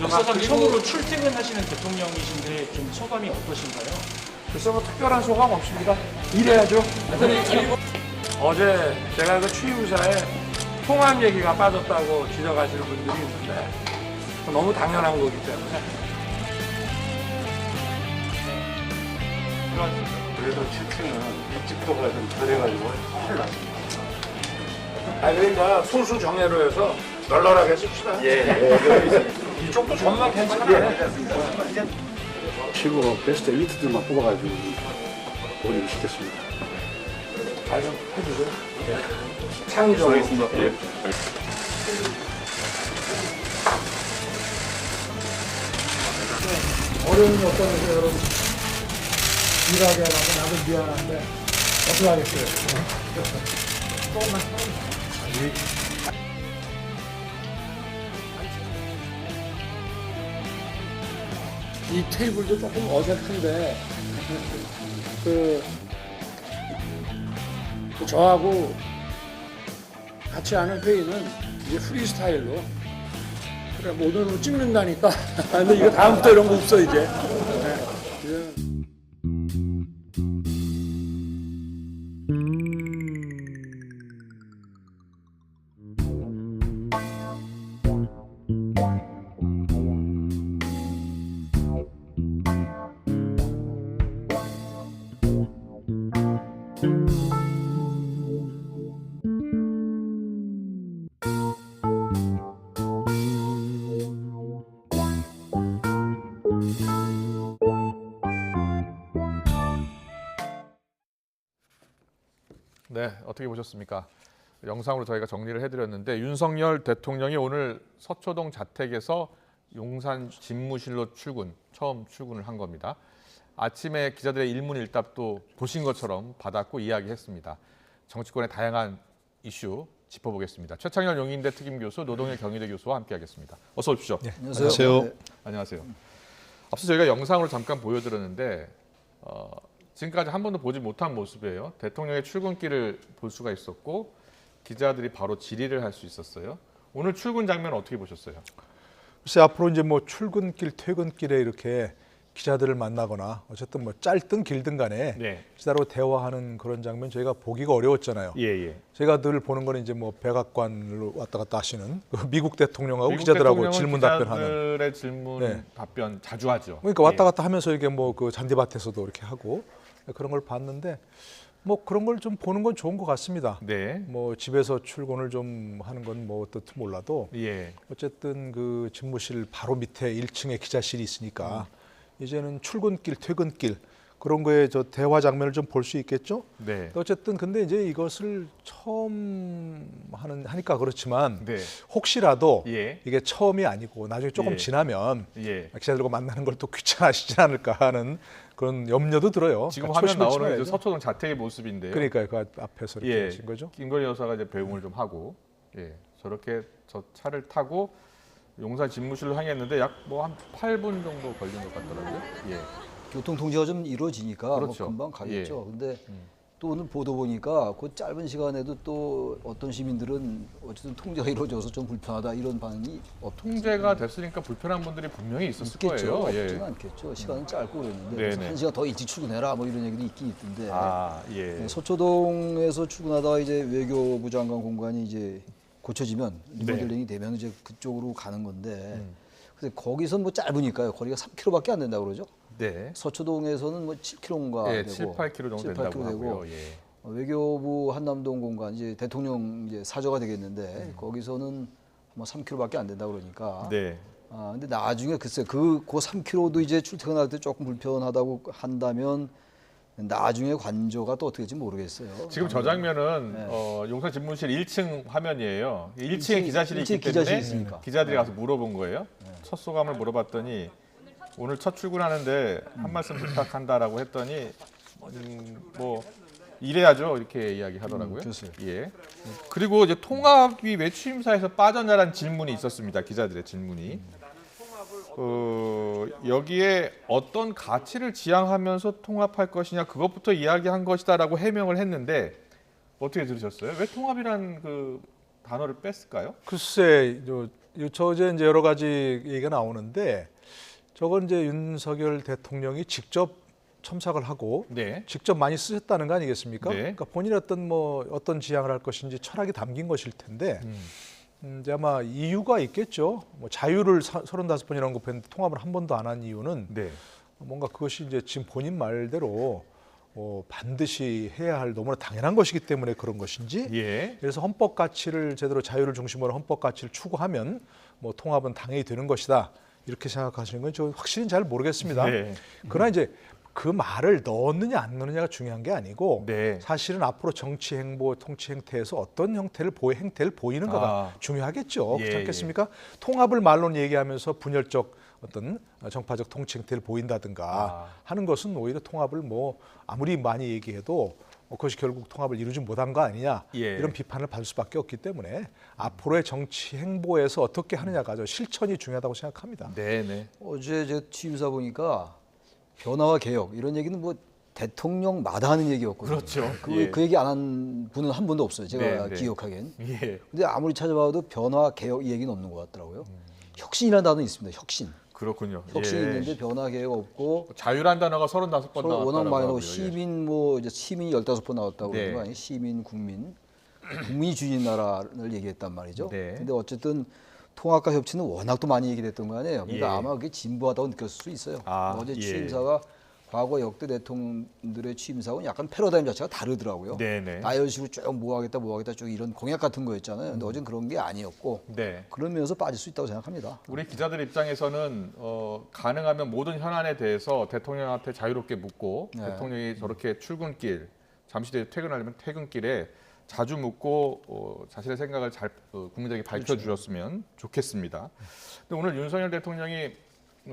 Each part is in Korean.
역사상 처음으로 출퇴근하시는 대통령이신데 좀 소감이 어떠신가요? 글쎄 뭐 특별한 소감 없습니다. 일해야죠. 어제 제가 그 취임사에 통합 얘기가 빠졌다고 지적하시는 분들이 있는데 너무 당연한 거기 때문에. 그래도 7층은 입집도가 좀 덜해가지고 훨씬 낫습니다. 그러니까 소수 정예로 해서 널널하게 씁시다. 이쪽도 정말 괜찮아요. 최고 베스트 엘리트들만 뽑아가지고 올인을 시켰습니다. 잘 좀 해주세요. 창의적으로. 예. 어려움이 어떠세요, 여러분? 일하게 하고 나도 미안한데 어떻게 하겠어요? 조금만 이 테이블도 조금 어색한데 저하고 같이 하는 회의는 이제 프리스타일로 그래 뭐 오늘은 찍는다니까 근데 이거 다음부터 이런 거 없어 이제. 네, 어떻게 보셨습니까? 영상으로 저희가 정리를 해드렸는데 윤석열 대통령이 오늘 서초동 자택에서 용산 집무실로 처음 출근을 한 겁니다. 아침에 기자들의 일문일답도 보신 것처럼 받았고 이야기했습니다. 정치권의 다양한 이슈 짚어보겠습니다. 최창열 용인대 특임교수, 노동일 경희대 교수와 함께하겠습니다. 어서 오십시오. 네, 안녕하세요. 네. 안녕하세요. 앞서 저희가 영상으로 잠깐 보여드렸는데 지금까지 한 번도 보지 못한 모습이에요. 대통령의 출근길을 볼 수가 있었고 기자들이 바로 질의를 할 수 있었어요. 오늘 출근 장면 어떻게 보셨어요? 글쎄 앞으로 이제 뭐 출근길, 퇴근길에 이렇게 기자들을 만나거나 어쨌든 뭐 짧든 길든 간에 네. 기자로 대화하는 그런 장면 저희가 보기가 어려웠잖아요. 예. 제가 늘 보는 거는 이제 뭐 백악관으로 왔다 갔다 하시는 그 미국 대통령하고 미국 기자들하고 대통령은 질문 답변하는. 기자들의 질문 네. 답변 자주 하죠. 그러니까 왔다 갔다 하면서 이게 뭐 그 잔디밭에서도 이렇게 하고 그런 걸 봤는데 뭐 그런 걸 좀 보는 건 좋은 것 같습니다. 네. 뭐 집에서 출근을 좀 하는 건 뭐 어떨지 몰라도 예. 어쨌든 그 집무실 바로 밑에 1층에 기자실이 있으니까 이제는 출근길, 퇴근길 그런 거에 저 대화 장면을 좀 볼 수 있겠죠. 네. 어쨌든 근데 이제 이것을 처음 하니까 그렇지만 네. 혹시라도 예. 이게 처음이 아니고 나중에 조금 예. 지나면 예. 기자들과 만나는 걸 또 귀찮아하시지 않을까 하는 그런 염려도 들어요. 지금 그러니까 화면 초심을 나오는 지켜야죠. 이제 서초동 자택의 모습인데요. 그러니까요. 그 앞에서 이렇게 예. 하신 거죠. 김건희 여사가 이제 배웅을 좀 하고 저렇게 저 차를 타고 용산 집무실로 향했는데 약 뭐 한 8분 정도 걸린 것 같더라고요. 예. 교통 통제가 좀 이루어지니까 그렇죠. 뭐 금방 가겠죠. 예. 근데 또 오늘 보도 보니까 그 짧은 시간에도 또 어떤 시민들은 어쨌든 통제가 이루어져서 좀 불편하다 이런 반응이 통제가 됐으니까 불편한 분들이 분명히 있었을 없겠죠. 거예요. 없지는 않겠죠. 시간은 짧고 그랬는데 네네. 그래서 1시간 더 일찍 출근해라 뭐 이런 얘기도 있긴 있던데 예. 네, 서초동에서 출근하다가 이제 외교부 장관 공간이 이제 고쳐지면 리모델링이 되면 이제 그쪽으로 가는 건데 근데 거기서 뭐 짧으니까요. 거리가 3km밖에 안 된다고 그러죠. 네. 서초동에서는 뭐 7km인가 예, 되고 7, 8km 정도 7, 된다고 8km 되고 하고요. 예. 외교부 한남동 공간 이제 대통령 이제 사저가 되겠는데 거기서는 뭐 3km밖에 안 된다 그러니까. 네. 근데 나중에 글쎄 그 3km도 이제 출퇴근할 때 조금 불편하다고 한다면 나중에 관저가 또 어떻게 될지 모르겠어요. 지금 저 장면은 네. 용산 집무실 1층 화면이에요. 1층에 기자실이 있기 1층에 기자실이 때문에 있으니까. 기자들이 가서 물어본 거예요. 첫 소감을 물어봤더니 오늘 첫 출근하는데 한 말씀 부탁한다라고 했더니 뭐 이래야죠 이렇게 이야기하더라고요. 글쎄요. 예. 그리고 이제 통합이 왜 취임사에서 빠졌냐라는 질문이 있었습니다. 기자들의 질문이. 여기에 어떤 가치를 지향하면서 통합할 것이냐 그것부터 이야기한 것이다라고 해명을 했는데 어떻게 들으셨어요? 왜 통합이라는 그 단어를 뺐을까요? 글쎄 저 이제 여러 가지 얘기가 나오는데 저건 이제 윤석열 대통령이 직접 첨삭을 하고 네. 직접 많이 쓰셨다는 거 아니겠습니까? 네. 그러니까 본인의 어떤 지향을 할 것인지 철학이 담긴 것일 텐데 이제 아마 이유가 있겠죠. 뭐 자유를 35번이라는 거 봤는데 통합을 한 번도 안 한 이유는 네. 뭔가 그것이 이제 지금 본인 말대로 반드시 해야 할 너무나 당연한 것이기 때문에 그런 것인지 예. 그래서 헌법 가치를 제대로 자유를 중심으로 헌법 가치를 추구하면 뭐 통합은 당연히 되는 것이다 이렇게 생각하시는 건 저 확실히 잘 모르겠습니다. 네. 그러나 이제 그 말을 넣느냐 안 넣느냐가 중요한 게 아니고 네. 사실은 앞으로 정치 행보, 통치 행태에서 어떤 행태를 보이는 거가 중요하겠죠. 예, 그렇지 않겠습니까? 통합을 말로는 얘기하면서 분열적 어떤 정파적 통치 행태를 보인다든가 하는 것은 오히려 통합을 뭐 아무리 많이 얘기해도 그것이 결국 통합을 이루지 못한 거 아니냐 예. 이런 비판을 받을 수밖에 없기 때문에 앞으로의 정치 행보에서 어떻게 하느냐가 저 실천이 중요하다고 생각합니다. 네, 네. 어제 제 취임사 보니까 변화와 개혁 이런 얘기는 뭐 대통령마다 하는 얘기였거든요. 그렇죠. 그, 예. 그 얘기 안 한 분은 한 분도 없어요. 제가 네, 네. 기억하기엔. 예. 근데 아무리 찾아봐도 변화, 개혁 이 얘기는 없는 것 같더라고요. 혁신이라는 단어는 있습니다. 혁신. 그렇군요. 혁신이 예. 있는데 변화, 개혁 없고 자유란 단어가 35번 나왔다고 워낙 많이 나오고 하고요. 예. 시민 뭐 이제 시민이 15번 나왔다고 네. 그러는 거 아니에요? 시민, 국민이 주인 나라를 얘기했단 말이죠. 네. 근데 어쨌든 통합과 협치는 워낙 또 많이 얘기됐던 거 아니에요. 그러니까 예. 아마 그게 진부하다고 느꼈을 수 있어요. 어제 예. 취임사가 과거 역대 대통령들의 취임사하고는 약간 패러다임 자체가 다르더라고요. 네네. 나열식으로 쭉 뭐 하겠다 쭉 이런 공약 같은 거였잖아요. 근데 어제는 그런 게 아니었고 네. 그런 면에서 빠질 수 있다고 생각합니다. 우리 기자들 입장에서는 가능하면 모든 현안에 대해서 대통령한테 자유롭게 묻고 네. 대통령이 저렇게 출근길 잠시 뒤에 퇴근하려면 퇴근길에 자주 묻고 자신의 생각을 잘 국민에게 밝혀주셨으면 좋겠습니다. 근데 오늘 윤석열 대통령이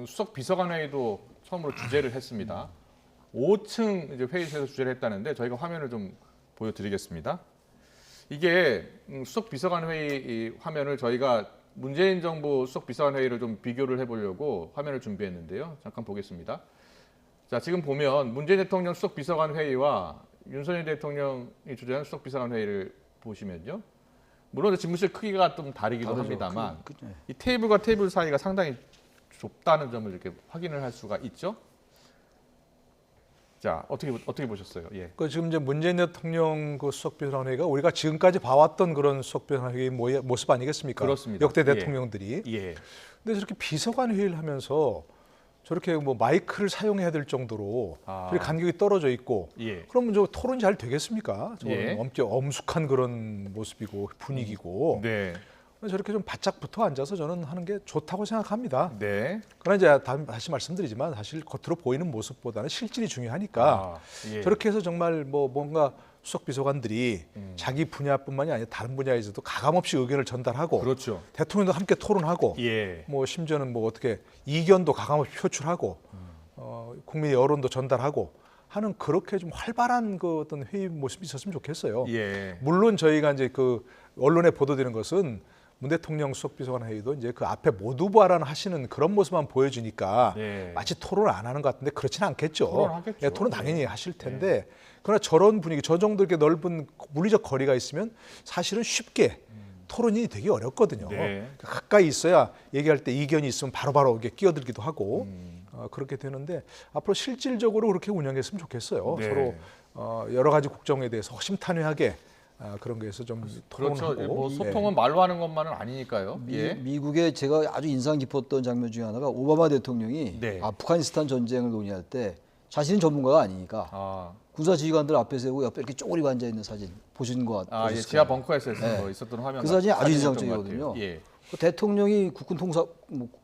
수석 비서관 회의도 처음으로 주재를 했습니다. 5층 이제 회의실에서 주재를 했다는데 저희가 화면을 좀 보여드리겠습니다. 이게 수석 비서관 회의 이 화면을 저희가 문재인 정부 수석 비서관 회의를 좀 비교를 해보려고 화면을 준비했는데요. 잠깐 보겠습니다. 자, 지금 보면 문재인 대통령 수석 비서관 회의와 윤석열 대통령이 주재한 수석 비서관 회의를 보시면요. 물론 집무실 크기가 좀 다르기도 합니다만 이 테이블과 테이블 사이가 상당히 좁다는 점을 이렇게 확인을 할 수가 있죠. 자, 어떻게 보셨어요? 예. 그 지금 이제 문재인 대통령 그 수석비서관회의가 우리가 지금까지 봐왔던 그런 수석비서관회의 모습 아니겠습니까? 그렇습니다. 역대 예. 대통령들이. 예. 근데 저렇게 비서관 회의를 하면서 저렇게 뭐 마이크를 사용해야 될 정도로 저렇게 간격이 떨어져 있고 예. 그러면 저 토론이 잘 되겠습니까? 예. 엄숙한 그런 모습이고 분위기고 네. 저렇게 좀 바짝 붙어 앉아서 저는 하는 게 좋다고 생각합니다. 네. 그러나 이제 다시 말씀드리지만 사실 겉으로 보이는 모습보다는 실질이 중요하니까 예. 저렇게 해서 정말 뭐 뭔가 수석 비서관들이 자기 분야뿐만이 아니라 다른 분야에서도 가감없이 의견을 전달하고 그렇죠. 대통령도 함께 토론하고 예. 뭐 심지어는 뭐 어떻게 이견도 가감없이 표출하고 국민의 여론도 전달하고 하는 그렇게 좀 활발한 그 어떤 회의 모습이 있었으면 좋겠어요. 예. 물론 저희가 이제 그 언론에 보도되는 것은 문 대통령 수석비서관 회의도 이제 그 앞에 모두 발언 하시는 그런 모습만 보여주니까 네. 마치 토론을 안 하는 것 같은데 그렇지는 않겠죠. 토론하겠죠. 예, 토론 당연히 하실 텐데 그러나 저런 분위기, 저 정도 이렇게 넓은 물리적 거리가 있으면 사실은 쉽게 토론이 되게 어렵거든요. 네. 가까이 있어야 얘기할 때 이견이 있으면 바로바로 이렇게 끼어들기도 하고 그렇게 되는데 앞으로 실질적으로 그렇게 운영했으면 좋겠어요. 네. 서로 여러 가지 국정에 대해서 허심탄회하게 그런 거에서 좀 토론하고 그렇죠. 뭐 소통은 말로 하는 것만은 아니니까요. 예. 미국의 제가 아주 인상 깊었던 장면 중에 하나가 오바마 대통령이 네. 아프가니스탄 전쟁을 논의할 때 자신은 전문가가 아니니까 군사 지휘관들 앞에 세우고 옆에 이렇게 쪼그리고 앉아 있는 사진 보신 거 예. 같아요. 지하 벙커에서 네. 있었던 화면. 그 사진이 아주 사진이었던 인상적이거든요. 것 같아요. 예. 그 대통령이 국군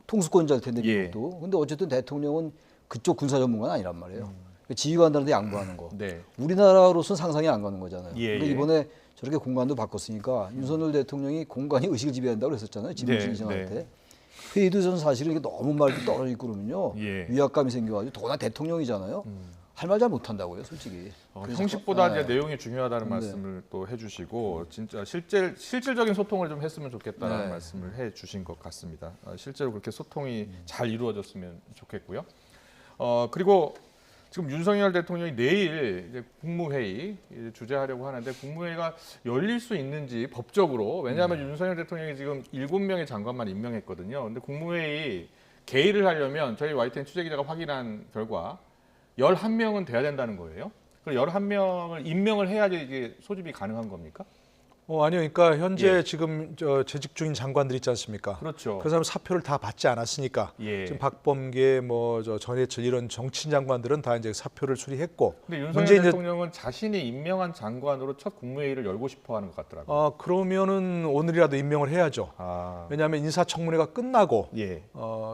통수권자일 텐데 예. 미국도. 근데 어쨌든 대통령은 그쪽 군사 전문가는 아니란 말이에요. 지휘관들한테 양보하는 거. 네. 우리나라로서는 상상이 안 가는 거잖아요. 예, 근데 예. 이번에 저렇게 공간도 바꿨으니까 윤석열 대통령이 공간이 의식을 지배한다고 그랬었잖아요. 집무실 네, 이전할 네. 때. 회의도 저는 사실은 이게 너무 말도 떨어져 있고 그러면요. 예. 위압감이 생겨가지고 더나 대통령이잖아요. 할 말 잘 못한다고요, 솔직히. 그래서 형식보다 네. 이제 내용이 중요하다는 네. 말씀을 또 해주시고 진짜 실질적인 소통을 좀 했으면 좋겠다는 네. 말씀을 해주신 것 같습니다. 실제로 그렇게 소통이 잘 이루어졌으면 좋겠고요. 그리고 지금 윤석열 대통령이 내일 이제 국무회의 이제 주재하려고 하는데 국무회의가 열릴 수 있는지 법적으로 왜냐하면 윤석열 대통령이 지금 7명의 장관만 임명했거든요. 근데 국무회의 개의를 하려면 저희 YTN 취재기자가 확인한 결과 11명은 돼야 된다는 거예요. 그럼 11명을 임명을 해야지 이게 소집이 가능한 겁니까? 아니요. 그러니까 현재 예. 지금 재직 중인 장관들 있지 않습니까? 그렇죠. 그 사람 사표를 다 받지 않았으니까 예. 지금 박범계, 전해철 이런 정치인 장관들은 다 이제 사표를 수리했고. 근데 윤석열 문재인 대통령은 자신이 임명한 장관으로 첫 국무회의를 열고 싶어하는 것 같더라고요. 그러면은 오늘이라도 임명을 해야죠. 왜냐하면 인사청문회가 끝나고 예.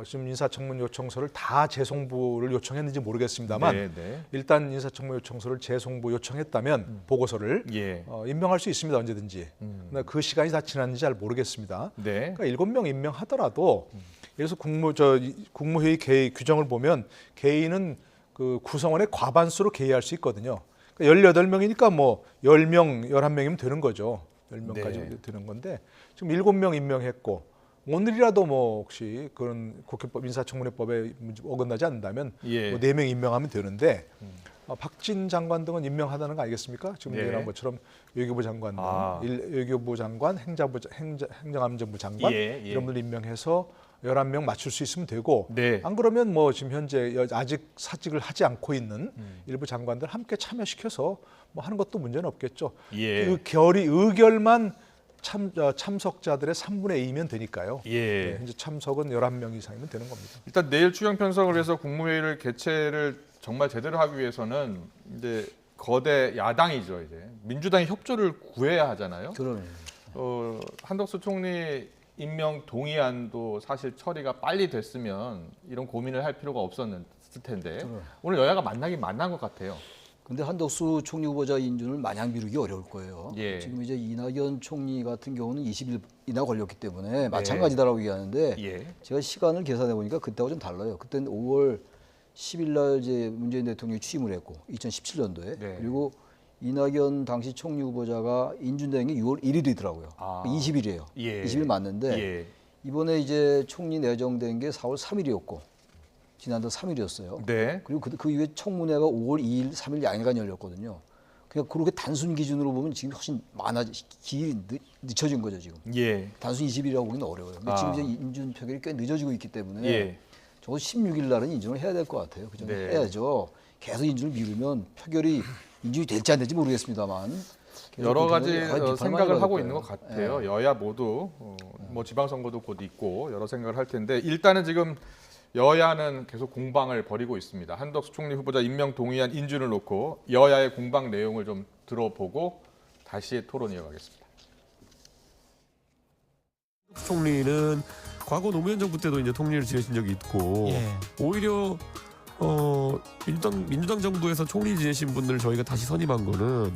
지금 인사청문 요청서를 다 재송부를 요청했는지 모르겠습니다만 네, 네. 일단 인사청문 요청서를 재송부 요청했다면 보고서를 예. 임명할 수 있습니다. 언제든지. 근데 그 시간이 다 지났는지 잘 모르겠습니다. 네. 그러니까 7명 임명하더라도 그래서 국무회의 개의 규정을 보면 개의는 그 구성원의 과반수로 개의할 수 있거든요. 그러니까 18명이니까 뭐 10명, 11명이면 되는 거죠. 10명까지 네. 되는 건데 지금 7명 임명했고 오늘이라도 뭐 혹시 그런 국회법 인사청문회법에 어긋나지 않는다면 예. 뭐 4명 임명하면 되는데 박진 장관 등은 임명하다는 거 아니겠습니까? 지금 네. 얘기한 것처럼 외교부 장관 등 외교부 장관, 행정안전부 장관 예, 예. 이런 분들 임명해서 11명 맞출 수 있으면 되고 네. 안 그러면 뭐 지금 현재 아직 사직을 하지 않고 있는 일부 장관들 함께 참여시켜서 뭐 하는 것도 문제는 없겠죠. 예. 그 의결만 참석자들의 3분의 2면 되니까요. 예. 네, 현재 참석은 11명 이상이면 되는 겁니다. 일단 내일 추경 편성을 해서 국무회의를 개최를 정말 제대로 하기 위해서는 이제 거대 야당이죠. 이제 민주당이 협조를 구해야 하잖아요. 그러네. 한덕수 총리 임명 동의안도 사실 처리가 빨리 됐으면 이런 고민을 할 필요가 없었을 텐데 오늘 여야가 만나긴 만난 것 같아요. 근데 한덕수 총리 후보자 인준을 마냥 미루기 어려울 거예요. 예. 지금 이제 이낙연 총리 같은 경우는 20일이나 걸렸기 때문에 마찬가지다라고 얘기하는데 예. 제가 시간을 계산해 보니까 그때하고 좀 달라요. 그때는 5월 10일 날 이제 문재인 대통령이 취임을 했고 2017년도에 네. 그리고 이낙연 당시 총리 후보자가 인준된 게 6월 1일이더라고요. 20일이에요. 예. 20일 맞는데 예. 이번에 이제 총리 내정된 게 4월 3일이었고 지난달 3일이었어요. 네. 그리고 그 이후에 청문회가 5월 2일, 3일 양일간 열렸거든요. 그러니까 그렇게 단순 기준으로 보면 지금 훨씬 길이 늦춰진 거죠 지금. 예. 단순 20일이라고 보기는 어려워요. 근데 지금 이제 인준 표결이 꽤 늦어지고 있기 때문에 예. 적어도 16일 날은 인준을 해야 될 것 같아요. 그 전에 네. 해야죠. 계속 인준을 미루면 표결이 인준이 될지 안 될지 모르겠습니다만 계속 여러 그 가지 비판을 많이 생각을 받을 하고 거예요. 있는 것 같아요. 여야 모두 뭐 지방선거도 곧 있고 여러 생각을 할 텐데 일단은 지금 여야는 계속 공방을 벌이고 있습니다. 한덕수 총리 후보자 임명 동의안 인준을 놓고 여야의 공방 내용을 좀 들어보고 다시 토론 이어가겠습니다. 총리는 과거 노무현 정부 때도 이제 통리를 지내신 적이 있고 오히려 민주당 정부에서 총리 지내신 분들을 저희가 다시 선임한 거는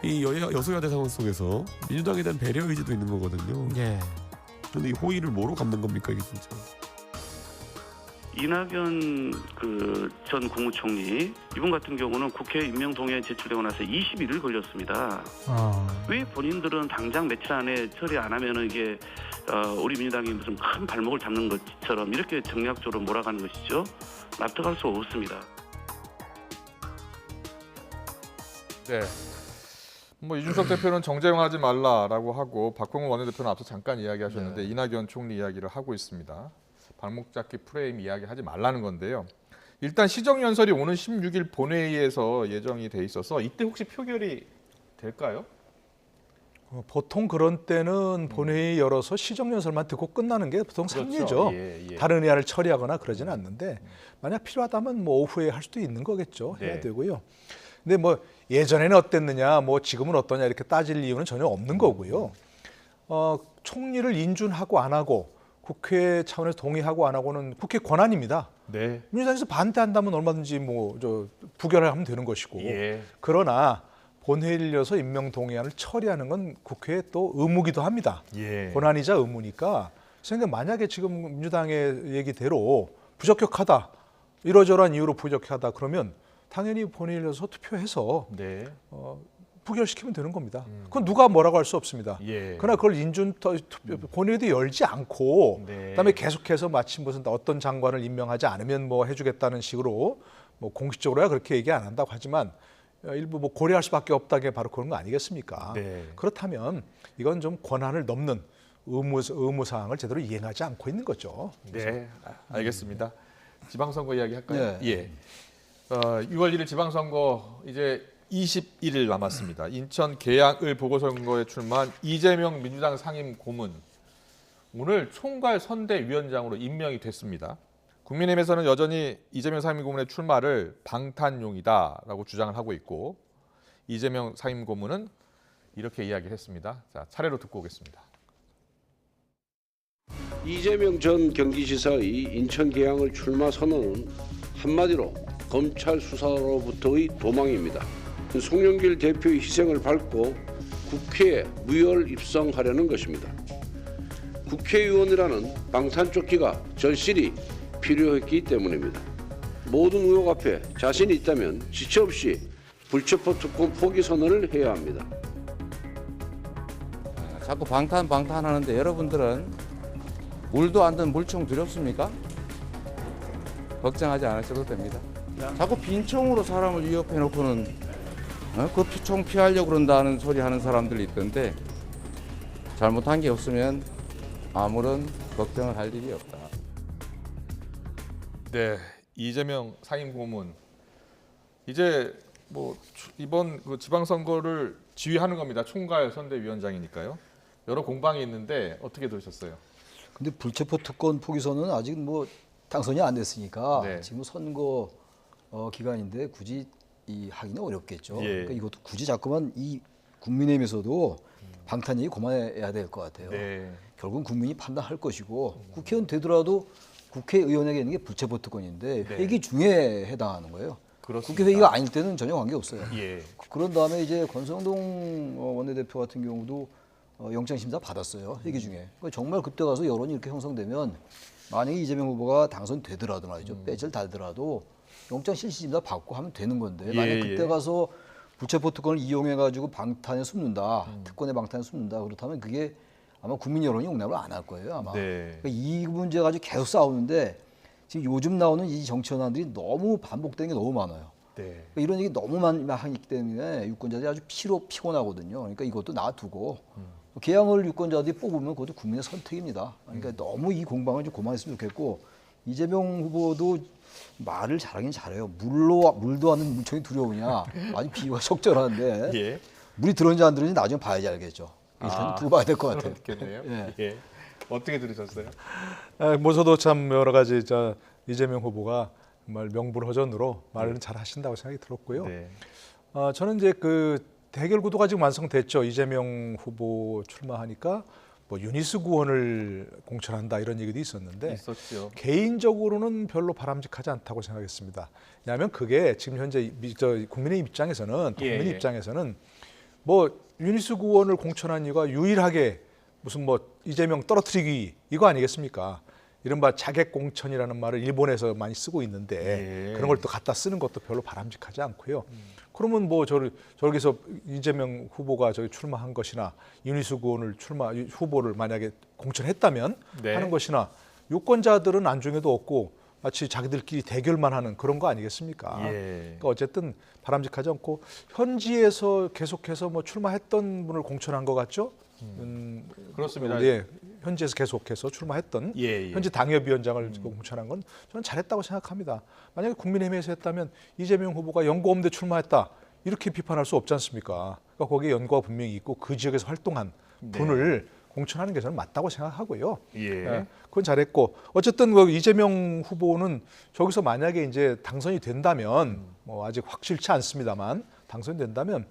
이 여소야대 상황 속에서 민주당에 대한 배려 의지도 있는 거거든요. 그런데 이 호의를 뭐로 갚는 겁니까 이게 진짜? 이낙연 전 국무총리 이분 같은 경우는 국회 임명 동의안 제출되고 나서 21일 걸렸습니다. 왜 본인들은 당장 며칠 안에 처리 안 하면은 이게 우리 민주당이 무슨 큰 발목을 잡는 것처럼 이렇게 정략적으로 몰아가는 것이죠. 납득할 수 없습니다. 네. 뭐 이준석 대표는 정쟁하지 말라라고 하고 박홍근 원내대표는 앞서 잠깐 이야기하셨는데 이낙연 총리 이야기를 하고 있습니다. 발목 잡기 프레임 이야기하지 말라는 건데요. 일단 시정연설이 오는 16일 본회의에서 예정이 돼 있어서 이때 혹시 표결이 될까요? 보통 그런 때는 본회의 열어서 시정연설만 듣고 끝나는 게 보통 상례죠. 예. 다른 의안을 처리하거나 그러지는 않는데 만약 필요하다면 뭐 오후에 할 수도 있는 거겠죠. 네. 해야 되고요. 근데 뭐 예전에는 어땠느냐, 뭐 지금은 어떠냐 이렇게 따질 이유는 전혀 없는 거고요. 총리를 인준하고 안 하고 국회 차원에서 동의하고 안 하고는 국회 권한입니다. 네. 민주당에서 반대한다면 얼마든지 부결을 하면 되는 것이고. 예. 그러나 본회의를 열어서 임명 동의안을 처리하는 건 국회의 또 의무기도 합니다. 예. 권한이자 의무니까. 그래서 만약에 지금 민주당의 얘기대로 부적격하다, 이러저러한 이유로 부적격하다 그러면 당연히 본회의를 열어서 투표해서 네. 부결시키면 되는 겁니다. 그건 누가 뭐라고 할 수 없습니다. 예. 그러나 그걸 본회의도 열지 않고 네. 그다음에 계속해서 마침 무슨 어떤 장관을 임명하지 않으면 뭐 해주겠다는 식으로 뭐 공식적으로야 그렇게 얘기 안 한다고 하지만 일부 뭐 고려할 수밖에 없다는 게 바로 그런 거 아니겠습니까? 네. 그렇다면 이건 좀 권한을 넘는 의무 사항을 제대로 이행하지 않고 있는 거죠. 네, 알겠습니다. 지방선거 이야기 할까요? 네. 예. 6월 1일 지방선거 이제 21일 남았습니다. 인천 계양을 보궐선거에 출마한 이재명 민주당 상임 고문 오늘 총괄 선대위원장으로 임명이 됐습니다. 국민의힘에서는 여전히 이재명 상임 고문의 출마를 방탄용이다라고 주장을 하고 있고 이재명 상임 고문은 이렇게 이야기를 했습니다. 자, 차례로 듣고 오겠습니다. 이재명 전 경기지사의 인천 계양을 출마 선언은 한마디로 검찰 수사로부터의 도망입니다. 송영길 대표의 희생을 밟고 국회에 무혈 입성하려는 것입니다. 국회의원이라는 방탄조끼가 절실히 필요했기 때문입니다. 모든 의혹 앞에 자신이 있다면 지체 없이 불체포 특권 포기 선언을 해야 합니다. 자꾸 방탄하는데 여러분들은 물도 안 든 물총 두렵습니까? 걱정하지 않으셔도 됩니다. 자꾸 빈총으로 사람을 위협해 놓고는 그 총 피하려고 그런다는 소리 하는 사람들이 있던데 잘못한 게 없으면 아무런 걱정을 할 일이 없다. 네, 이재명 상임 고문 이제 뭐 이번 그 지방선거를 지휘하는 겁니다. 총괄 선대위원장이니까요. 여러 공방이 있는데 어떻게 들으셨어요? 근데 불체포 특권 포기선은 아직 뭐 당선이 안 됐으니까 네. 지금 선거 기간인데 굳이 하기는 어렵겠죠. 예. 그러니까 이것도 굳이 자꾸만 이 국민의힘에서도 방탄 얘기 그만해야 될 것 같아요. 네. 결국은 국민이 판단할 것이고 국회의원 되더라도 국회의원에게 있는 게 불체포 특권인데 네. 회기 중에 해당하는 거예요. 그렇습니다. 국회 회의가 아닐 때는 전혀 관계 없어요. 예. 그런 다음에 이제 권성동 원내대표 같은 경우도 영장 심사 받았어요. 회기 중에. 그러니까 정말 그때 가서 여론이 이렇게 형성되면 만약에 이재명 후보가 당선되더라도 말이죠. 배지를 달더라도 영장 실시 심사 받고 하면 되는 건데 만약 그때 가서 불체포 특권을 이용해 가지고 방탄에 숨는다. 특권의 방탄에 숨는다. 그렇다면 그게 아마 국민 여론이 용납을 안 할 거예요. 아마. 네. 그러니까 이 문제 가지고 계속 싸우는데 지금 요즘 나오는 이 정치 현안들이 너무 반복되는 게 너무 많아요. 네. 그러니까 이런 얘기 너무 많이 하기 때문에 유권자들이 아주 피곤하거든요. 그러니까 이것도 놔두고 계양을 유권자들이 뽑으면 그것도 국민의 선택입니다. 그러니까 너무 이 공방을 좀 그만했으면 좋겠고 이재명 후보도 말을 잘하긴 잘해요. 물도 안 든 물총이 두려우냐. 아주 비유가 적절한데 예. 물이 들었는지 안 들었는지 나중에 봐야지 알겠죠. 일단 두고 봐야 될 것 같아요. 그렇겠네요. 예. 예. 어떻게 들으셨어요? 뭐 저도 참 여러 가지 이재명 후보가 정말 명불허전으로 말을 잘 하신다고 생각이 들었고요. 네. 저는 이제 그 대결 구도가 지금 완성됐죠. 이재명 후보 출마하니까 뭐 유니스 구원을 공천한다 이런 얘기도 있었는데 있었죠. 개인적으로는 별로 바람직하지 않다고 생각했습니다. 왜냐하면 그게 지금 현재 국민의 입장에서는 국민 입장에서는 뭐 유니스 구원을 공천한 이유가 유일하게 무슨 뭐 이재명 떨어뜨리기 이거 아니겠습니까? 이른바 자객 공천이라는 말을 일본에서 많이 쓰고 있는데 그런 걸 또 갖다 쓰는 것도 별로 바람직하지 않고요. 그러면 뭐 저기서 이재명 후보가 저기 출마한 것이나 유니스 구원을 후보를 만약에 공천했다면 하는 것이나 유권자들은 안중에도 없고 마치 자기들끼리 대결만 하는 그런 거 아니겠습니까? 그러니까 어쨌든 바람직하지 않고 현지에서 계속해서 뭐 출마했던 분을 공천한 것 같죠? 그렇습니다. 예, 현지에서 계속해서 출마했던 현지 당협위원장을 공천한 건 저는 잘했다고 생각합니다. 만약에 국민의힘에서 했다면 이재명 후보가 연고 없는데 출마했다 이렇게 비판할 수 없지 않습니까? 그러니까 거기에 연고가 분명히 있고 그 지역에서 활동한 분을 공천하는 게 저는 맞다고 생각하고요. 그건 잘했고 어쨌든 그 이재명 후보는 저기서 만약에 이제 당선이 된다면 뭐 아직 확실치 않습니다만 당선이 된다면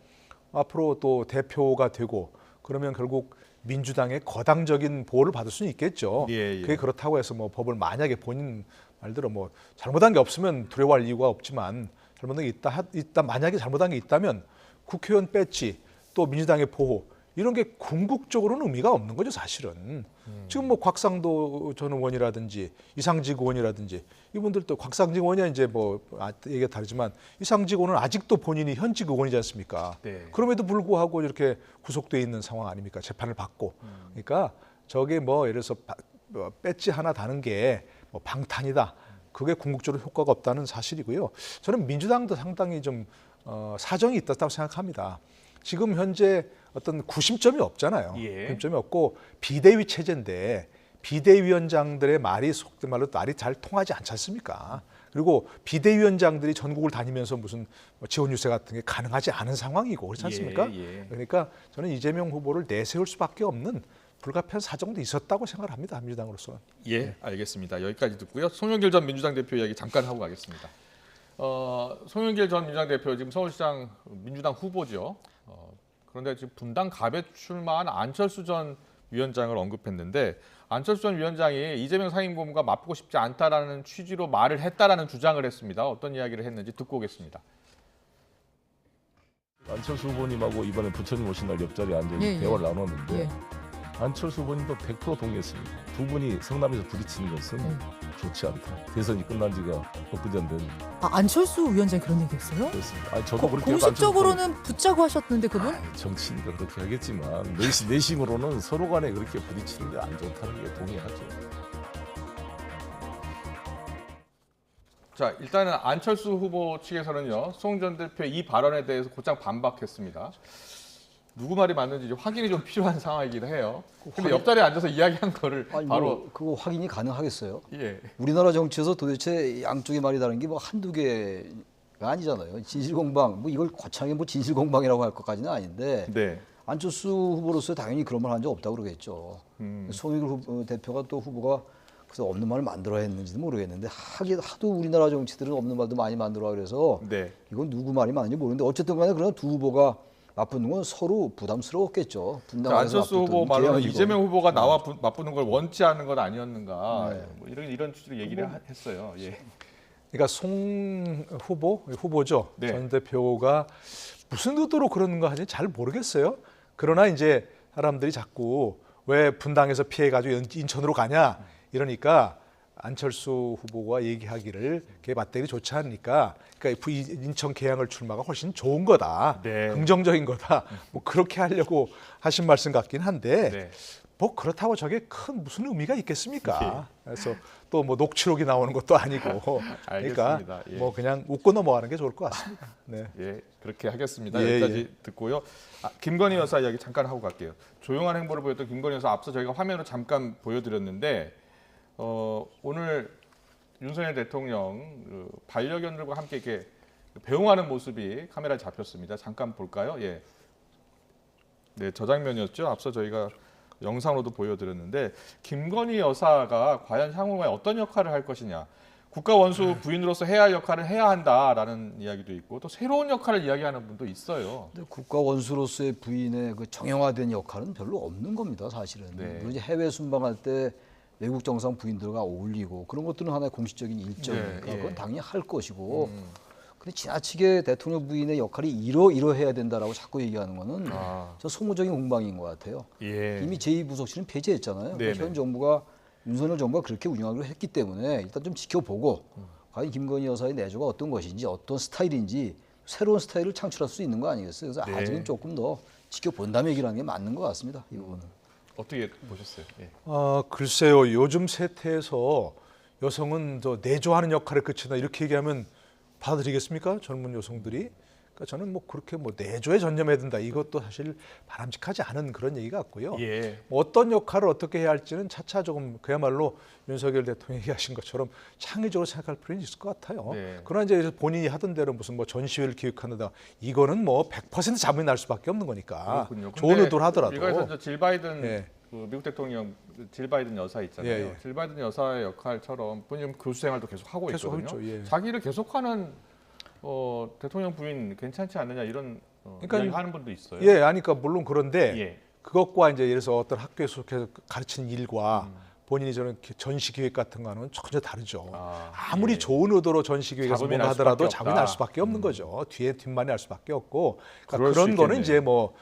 앞으로 또 대표가 되고 그러면 결국 민주당의 거당적인 보호를 받을 수는 있겠죠. 그게 그렇다고 해서 뭐 법을 만약에 본인 말대로 뭐 잘못한 게 없으면 두려워할 이유가 없지만 잘못한 게 있다 만약에 잘못한 게 있다면 국회의원 배지 또 민주당의 보호 이런 게 궁극적으로는 의미가 없는 거죠, 사실은. 지금 뭐 곽상도 전 의원이라든지 이상직 의원이라든지 이분들도 곽상직 의원이 이제 뭐 얘기가 다르지만 이상직 의원은 아직도 본인이 현직 의원이지 않습니까? 그럼에도 불구하고 이렇게 구속돼 있는 상황 아닙니까? 재판을 받고. 그러니까 저게 뭐 예를 들어서 배지 하나 다는 게 뭐 방탄이다. 그게 궁극적으로 효과가 없다는 사실이고요. 저는 민주당도 상당히 좀 사정이 있다고 생각합니다. 지금 현재 어떤 구심점이 없잖아요. 예. 구심점이 없고 비대위 체제인데 비대위원장들의 말이 속된 말로 말이 잘 통하지 않지 않습니까? 그리고 비대위원장들이 전국을 다니면서 무슨 지원 유세 같은 게 가능하지 않은 상황이고 그렇지 않습니까? 예. 그러니까 저는 이재명 후보를 내세울 수밖에 없는 불가피한 사정도 있었다고 생각을 합니다. 민주당으로서는. 예, 알겠습니다. 여기까지 듣고요. 송영길 전 민주당 대표 이야기 잠깐 하고 가겠습니다. 송영길 전 민주당 대표 지금 서울시장 민주당 후보죠. 그런데 지금 분당 갑에 출마한 안철수 전 위원장을 언급했는데 안철수 전 위원장이 이재명 상임고문과 맞붙고 싶지 않다라는 취지로 말을 했다라는 주장을 했습니다. 어떤 이야기를 했는지 듣고 오겠습니다. 안철수 후보님하고 이번에 부처님 오신 날 옆자리에 앉아 대화를 나눴는데 안철수 후보님도 100% 동의했습니다. 두 분이 성남에서 부딪히는 것은 좋지 않다. 대선이 끝난 지가 엊그제 안 됐는데. 안철수 위원장이 그런 얘기했어요? 그렇습니다. 아니, 저도 그렇게 공식적으로는 붙자고 하셨는데 그분? 정치니까 그렇게 하겠지만 내심으로는 서로 간에 그렇게 부딪히는 게 안 좋다는 게 동의하죠. 자, 일단은 안철수 후보 측에서는요. 송 전 대표의 이 발언에 대해서 곧장 반박했습니다. 누구 말이 맞는지 확인이 좀 필요한 상황이긴 해요. 근데 옆자리에 앉아서 이야기한 거를 바로 그거 확인이 가능하겠어요? 예. 우리나라 정치에서 도대체 양쪽의 말이 다른 게 뭐 한두 개가 아니잖아요. 진실공방, 뭐 이걸 거창하게 뭐 진실공방이라고 할 것까지는 아닌데 네. 안철수 후보로서 당연히 그런 말 한 적 없다고 그러겠죠. 송영길 대표가 또 후보가 그래서 없는 말을 만들어야 했는지도 모르겠는데 하도 우리나라 정치들은 없는 말도 많이 만들어 그래서 네. 이건 누구 말이 맞는지 모르는데 어쨌든 간에 그런 두 후보가 맞붙는 건 서로 부담스러웠겠죠. 안철수 후보 말로는 이재명 후보가 나와 맞붙는 걸 원치 않는 건 아니었는가 뭐 이런 취지로 얘기를 했어요. 예. 그러니까 송 후보죠. 네. 전 대표가 무슨 의도로 그러는가 하지 잘 모르겠어요. 그러나 이제 사람들이 자꾸 왜 분당에서 피해가지고 인천으로 가냐 이러니까 안철수 후보가 얘기하기를 그게 맞대기 좋지 않으니까 그러니까 인천 계양을 출마가 훨씬 좋은 거다. 네. 긍정적인 거다. 뭐 그렇게 하려고 하신 말씀 같긴 한데 네. 뭐 그렇다고 저게 큰 무슨 의미가 있겠습니까? 그래서 또 뭐 녹취록이 나오는 것도 아니고 그러니까 예. 뭐 그냥 웃고 넘어가는 게 좋을 것 같습니다. 네. 예, 그렇게 하겠습니다. 예, 여기까지 듣고요. 김건희 여사 이야기 잠깐 하고 갈게요. 조용한 행보를 보였던 김건희 여사 앞서 저희가 화면으로 잠깐 보여드렸는데 오늘 윤석열 대통령 반려견들과 함께 이렇게 배웅하는 모습이 카메라에 잡혔습니다. 잠깐 볼까요? 예. 네, 저 장면이었죠. 앞서 저희가 영상으로도 보여드렸는데 김건희 여사가 과연 향후에 어떤 역할을 할 것이냐. 국가 원수 부인으로서 해야 할 역할을 해야 한다라는 이야기도 있고 또 새로운 역할을 이야기하는 분도 있어요. 근데 국가 원수로서의 부인의 그 정형화된 역할은 별로 없는 겁니다, 사실은. 네. 물론 이제 해외 순방할 때 외국 정상 부인들과 어울리고 그런 것들은 하나의 공식적인 일정이니까 네, 그건 당연히 할 것이고. 근데 지나치게 대통령 부인의 역할이 이러해야 된다라고 자꾸 얘기하는 거는 저 소모적인 공방인 것 같아요. 예. 이미 제2부속실은 폐지했잖아요. 네네. 현 정부가 윤석열 정부가 그렇게 운영하기로 했기 때문에 일단 좀 지켜보고 과연 김건희 여사의 내조가 어떤 것인지 어떤 스타일인지 새로운 스타일을 창출할 수 있는 거 아니겠어요? 그래서 네. 아직은 조금 더 지켜본다는 얘기라는 게 맞는 것 같습니다. 이 부분은. 어떻게 보셨어요? 예. 글쎄요. 요즘 세태에서 여성은 더 내조하는 역할을 그친다 이렇게 얘기하면 받아들이겠습니까? 젊은 여성들이. 그러니까 저는 뭐 그렇게 뭐 내조에 전념해야 된다 이것도 사실 바람직하지 않은 그런 얘기 같고요. 예. 뭐 어떤 역할을 어떻게 해야 할지는 차차 조금 그야말로 윤석열 대통령이 얘기하신 것처럼 창의적으로 생각할 필요는 있을 것 같아요. 네. 그러나 이제 본인이 하던 대로 무슨 뭐 전시회를 기획한다 이거는 뭐 100% 자본이 날 수밖에 없는 거니까 그렇군요. 좋은 의도를 하더라도. 미국에서 질 바이든 예. 그 미국 대통령 질 바이든 여사 있잖아요. 예, 예. 질 바이든 여사의 역할처럼 본인 교수 생활도 계속 하고 계속 있거든요. 하고 있죠, 예. 자기를 계속하는 대통령 부인 괜찮지 않느냐 이런 그러니까 이야기 하는 분도 있어요. 예, 아니까 물론 그런데 예. 그것과 이제 예를 들어서 어떤 학교에 속해서 가르치는 일과 본인이 저는 전시 기획 같은 거는 전혀 다르죠. 아무리 예. 좋은 의도로 전시 기획에서 자금이 뭔가 날 하더라도 수밖에 자금이 없다. 날 수밖에 없는 거죠. 뒷만이 날 수밖에 없고 그럴 그러니까 수 그런 거는 있겠네요. 이제 뭐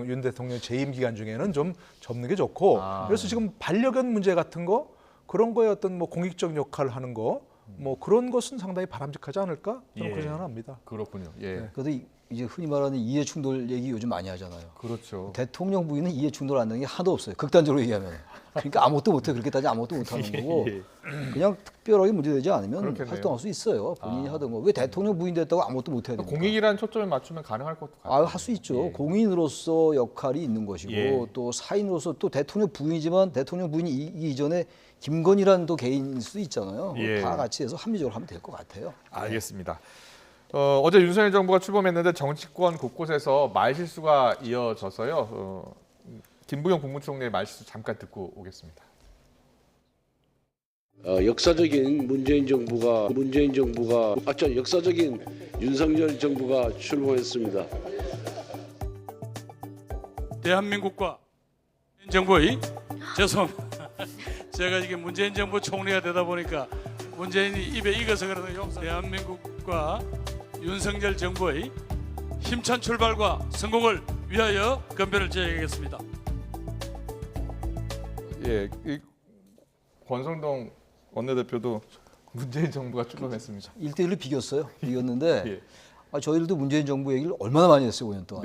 윤 대통령 재임 기간 중에는 좀 접는 게 좋고 그래서 지금 반려견 문제 같은 거 그런 거에 어떤 뭐 공익적 역할을 하는 거 뭐 그런 것은 상당히 바람직하지 않을까 저는 예. 그렇게 생각합니다. 그렇군요. 예. 그래도 이제 흔히 말하는 이해 충돌 얘기 요즘 많이 하잖아요. 그렇죠. 대통령 부인은 이해 충돌 안 되는 게 하나도 없어요. 극단적으로 얘기하면. 그러니까 아무것도 못해. 그렇게 따지면 아무것도 못하는 거고 그냥 특별하게 문제되지 않으면 그렇겠네요. 활동할 수 있어요. 본인이 하던 거. 왜 대통령 부인 됐다고 아무것도 못해야 됩니까? 공익이라는 초점을 맞추면 가능할 것도 같아요. 할 수 있죠. 공인으로서 역할이 있는 것이고 또 사인으로서 또 대통령 부인이지만 대통령 부인이 이전에 김건희라는 또 개인일 수도 있잖아요. 다 같이 해서 합리적으로 하면 될 것 같아요. 알겠습니다. 어제 윤석열 정부가 출범했는데 정치권 곳곳에서 말실수가 이어져서요. 김부겸 국무총리의 말실수 잠깐 듣고 오겠습니다. 역사적인 역사적인 윤석열 정부가 출범했습니다. 대한민국과 정부의 제가 이게 문재인 정부 총리가 되다 보니까 문재인이 입에 익어서 그러는 대한민국과 윤석열 정부의 힘찬 출발과 성공을 위하여 건배를 드리겠습니다. 이 권성동 원내대표도 문재인 정부가 출범했습니다. 1대1로 비겼는데 저희들도 문재인 정부 얘기를 얼마나 많이 했어요, 5년 동안.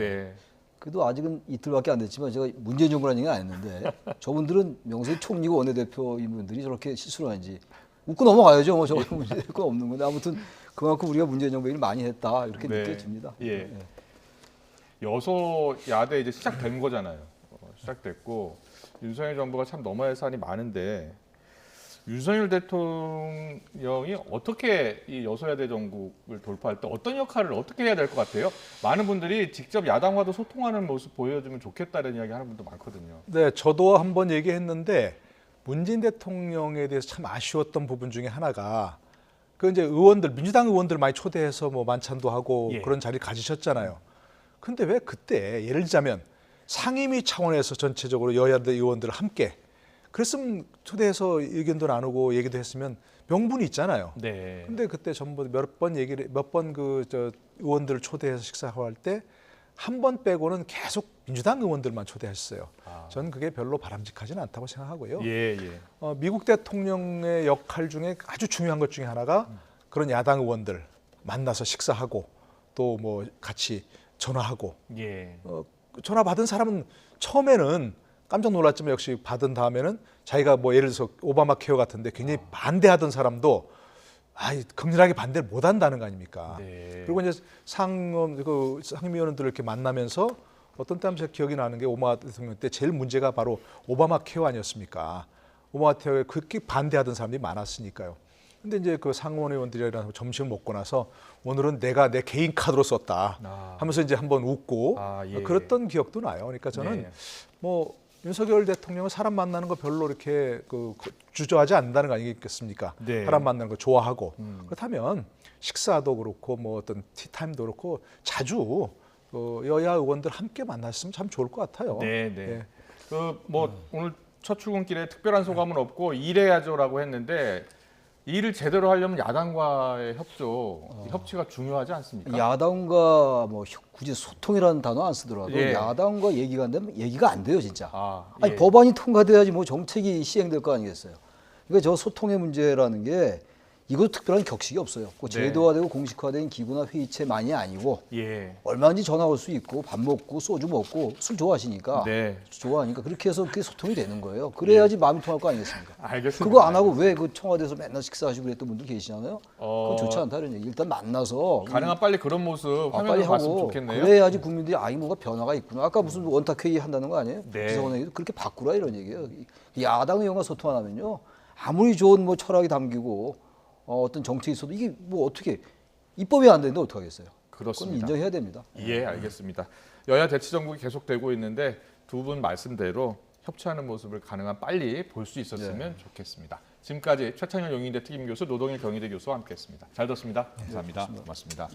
그래도 아직은 이틀밖에 안 됐지만 제가 문재인 정부라는 얘기는 안 했는데 저분들은 명색이 총리고 원내대표인 분들이 저렇게 실수를 하는지 웃고 넘어가야죠. 뭐 저거 문제될 건 없는 건데 아무튼 그만큼 우리가 문재인 정부 얘기를 많이 했다 이렇게 느껴집니다. 여소야대 이제 시작된 거잖아요. 시작됐고 윤석열 정부가 참 넘어야 할 사안이 많은데 윤석열 대통령이 어떻게 이 여소야대 정국을 돌파할 때 어떤 역할을 어떻게 해야 될 것 같아요? 많은 분들이 직접 야당과도 소통하는 모습 보여주면 좋겠다는 이야기 하는 분도 많거든요. 네, 저도 한번 얘기했는데 문재인 대통령에 대해서 참 아쉬웠던 부분 중에 하나가 그 이제 의원들, 민주당 의원들 많이 초대해서 뭐 만찬도 하고 그런 자리를 가지셨잖아요. 근데 왜 그때 예를 들자면 상임위 차원에서 전체적으로 여야대 의원들 함께 그랬으면 초대해서 의견도 나누고 얘기도 했으면 명분이 있잖아요. 근데 그때 전부 몇 번 의원들을 초대해서 식사할 때 한 번 빼고는 계속 민주당 의원들만 초대했어요. 저는 그게 별로 바람직하지는 않다고 생각하고요. 미국 대통령의 역할 중에 아주 중요한 것 중에 하나가 그런 야당 의원들 만나서 식사하고 또 뭐 같이 전화하고 전화 받은 사람은 처음에는 깜짝 놀랐지만 역시 받은 다음에는 자기가 뭐 예를 들어서 오바마 케어 같은데 굉장히 반대하던 사람도 극렬하게 반대를 못 한다는 거 아닙니까? 그리고 이제 상임위원들을 이렇게 만나면서 어떤 때 제가 기억이 나는 게 오바마 대통령 때 제일 문제가 바로 오바마 케어 아니었습니까? 오바마 케어에 그렇게 반대하던 사람들이 많았으니까요. 근데 이제 그 상원 의원들이랑 점심을 먹고 나서 오늘은 내가 내 개인 카드로 썼다 하면서 이제 한번 웃고 그랬던 기억도 나요. 그러니까 저는 뭐 윤석열 대통령은 사람 만나는 거 별로 이렇게 주저하지 않는다는 거 아니겠습니까? 사람 만나는 거 좋아하고 그렇다면 식사도 그렇고 뭐 어떤 티타임도 그렇고 자주 여야 의원들 함께 만났으면 참 좋을 것 같아요. 오늘 첫 출근길에 특별한 소감은 없고 일해야죠라고 했는데 일을 제대로 하려면 야당과의 협치가 중요하지 않습니까? 야당과 뭐 굳이 소통이라는 단어 안 쓰더라도 야당과 얘기가 안 되면 얘기가 안 돼요, 진짜. 법안이 통과돼야지 뭐 정책이 시행될 거 아니겠어요. 그러니까 저 소통의 문제라는 게 이것도 특별한 격식이 없어요. 제도화되고 공식화된 기구나 회의체만이 아니고 얼마든지 전화 올 수 있고 밥 먹고 소주 먹고 술 좋아하시니까 좋아하니까 그렇게 해서 그게 소통이 되는 거예요. 그래야지 마음이 통할 거 아니겠습니까? 알겠습니다. 그거 안 하고 왜 그 청와대에서 맨날 식사하시고 그랬던 분들 계시잖아요. 그건 좋지 않다는 얘기. 일단 만나서 가능한 빨리 그런 모습 화면으로 봤으면 좋겠네요. 그래야지 국민들이 뭐가 변화가 있구나. 아까 무슨 원탁회의 한다는 거 아니에요? 비서관회의도 그렇게 바꾸라 이런 얘기예요. 야당 의원과 소통 안 하면요. 아무리 좋은 뭐 철학이 담기고 어떤 정책이 있어도 이게 뭐 어떻게 입법이 안 되는데 어떻게 하겠어요? 그건 인정해야 됩니다. 알겠습니다. 여야 대치 정국이 계속되고 있는데 두 분 말씀대로 협치하는 모습을 가능한 빨리 볼 수 있었으면 좋겠습니다. 지금까지 최창현 용인대 특임교수, 노동일 경희대 교수와 함께했습니다. 잘 들었습니다. 감사합니다. 고맙습니다.